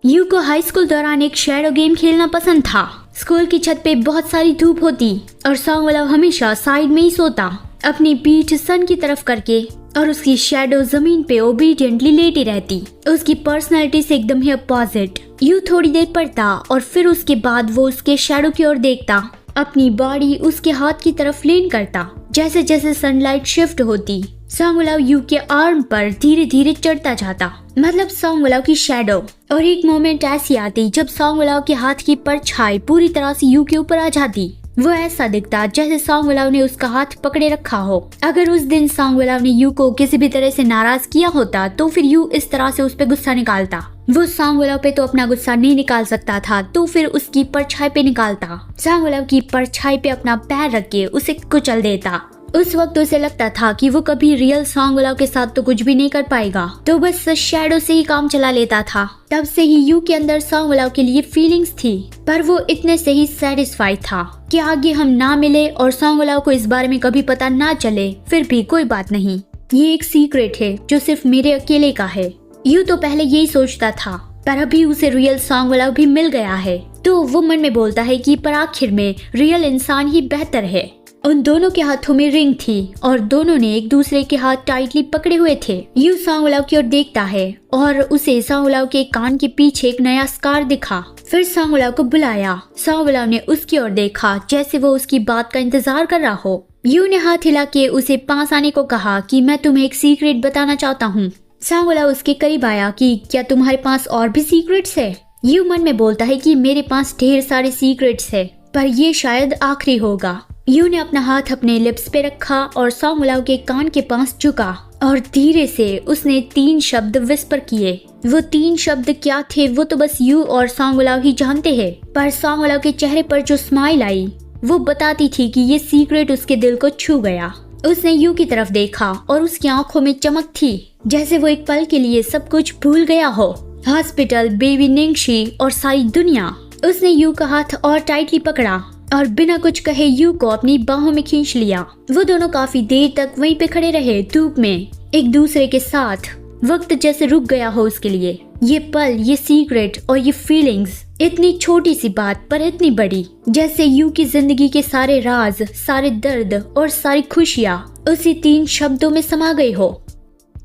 You को high school दौरान एक शैडो गेम खेलना पसंद था। स्कूल की छत पे बहुत सारी धूप होती और सॉन्गवलव हमेशा साइड में ही सोता, अपनी पीठ सन की तरफ करके, और उसकी शैडो जमीन पे ओबीडियंटली लेटी रहती। उसकी पर्सनैलिटी से एकदम ही अपोजिट। यू थोड़ी देर पढ़ता और फिर उसके बाद वो उसके शैडो की ओर देखता, अपनी बॉडी उसके हाथ की तरफ लीन करता। जैसे जैसे सनलाइट शिफ्ट होती, सॉन्गवलव यू के आर्म पर धीरे धीरे चढ़ता जाता, मतलब सॉन्गवलव की शैडो। और एक मोमेंट ऐसी आती जब सॉन्गवलव के हाथ की परछाई पूरी तरह से यू के ऊपर आ जाती। वो ऐसा दिखता जैसे सॉन्गवलव ने उसका हाथ पकड़े रखा हो। अगर उस दिन सॉन्गवलव ने यू को किसी भी तरह से नाराज किया होता तो फिर यू इस तरह से उस पे गुस्सा निकालता। वो सॉन्गवलव पे तो अपना गुस्सा नहीं निकाल सकता था, तो फिर उसकी परछाई पे निकालता। सॉन्गवलव की परछाई पे अपना पैर रख के उसे कुचल देता। उस वक्त उसे लगता था कि वो कभी रियल सॉन्गवलव के साथ तो कुछ भी नहीं कर पाएगा, तो बस शैडो से ही काम चला लेता था। तब से ही यू के अंदर सॉन्गवलव के लिए फीलिंग्स थी, पर वो इतने से ही सेटिस्फाइड था कि आगे हम ना मिले और सॉन्गवलव को इस बारे में कभी पता ना चले, फिर भी कोई बात नहीं, ये एक सीक्रेट है जो सिर्फ मेरे अकेले का है। यू तो पहले यही सोचता था, पर अभी उसे रियल सॉन्गवलव भी मिल गया है, तो वो मन में बोलता है कि पर आखिर में रियल इंसान ही बेहतर है। उन दोनों के हाथों में रिंग थी और दोनों ने एक दूसरे के हाथ टाइटली पकड़े हुए थे। यू सॉन्गवलव की ओर देखता है और उसे सॉन्गवलव के कान के पीछे एक नया स्कार दिखा। फिर सॉन्गवलव को बुलाया। सॉन्गवलव ने उसकी ओर देखा जैसे वो उसकी बात का इंतजार कर रहा हो। यू ने हाथ हिला के उसे पास आने को कहा कि मैं तुम्हें एक सीक्रेट बताना चाहता हूँ। सॉन्गवलव उसके करीब आया कि क्या तुम्हारे पास और भी सीक्रेट्स है? यू मन में बोलता है कि मेरे पास ढेर सारे सीक्रेट्स है, पर ये शायद आखिरी होगा। यू ने अपना हाथ अपने लिप्स पे रखा और सॉन्गवलव के कान के पास झुका और धीरे से उसने 3 शब्द विस्पर किए। वो 3 शब्द क्या थे वो तो बस यू और सॉन्गवलव ही जानते हैं, पर सॉन्गवलव के चेहरे पर जो स्माइल आई वो बताती थी कि ये सीक्रेट उसके दिल को छू गया। उसने यू की तरफ देखा और उसकी आंखों में चमक थी, जैसे वो एक पल के लिए सब कुछ भूल गया हो। हॉस्पिटल, बेबी निंगशी और सारी दुनिया। उसने यू का हाथ और टाइटली पकड़ा और बिना कुछ कहे यू को अपनी बाहों में खींच लिया। वो दोनों काफी देर तक वहीं पे खड़े रहे, धूप में, एक दूसरे के साथ। वक्त जैसे रुक गया हो उसके लिए। ये पल, ये सीक्रेट और ये फीलिंग्स, इतनी छोटी सी बात पर इतनी बड़ी, जैसे यू की जिंदगी के सारे राज, सारे दर्द और सारी खुशियाँ उसी 3 शब्दों में समा गए हो।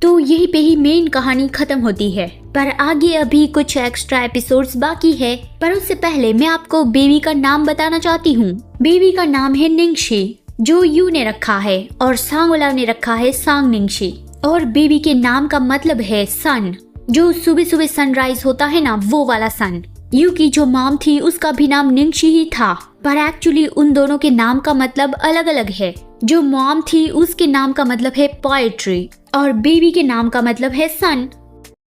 तो यहीं पे ही मेन कहानी खत्म होती है, पर आगे अभी कुछ एक्स्ट्रा एपिसोड्स बाकी है। पर उससे पहले मैं आपको बेबी का नाम बताना चाहती हूँ। बेबी का नाम है निंगशी, जो यू ने रखा है, और सॉन्गवलव ने रखा है सांग निंगशी। और बेबी के नाम का मतलब है सन, जो सुबह सुबह सनराइज होता है ना, वो वाला सन। यू की जो मॉम थी उसका भी नाम निंगशी ही था, पर एक्चुअली उन दोनों के नाम का मतलब अलग अलग है। जो मॉम थी उसके नाम का मतलब है पोएट्री और बेबी के नाम का मतलब है सन।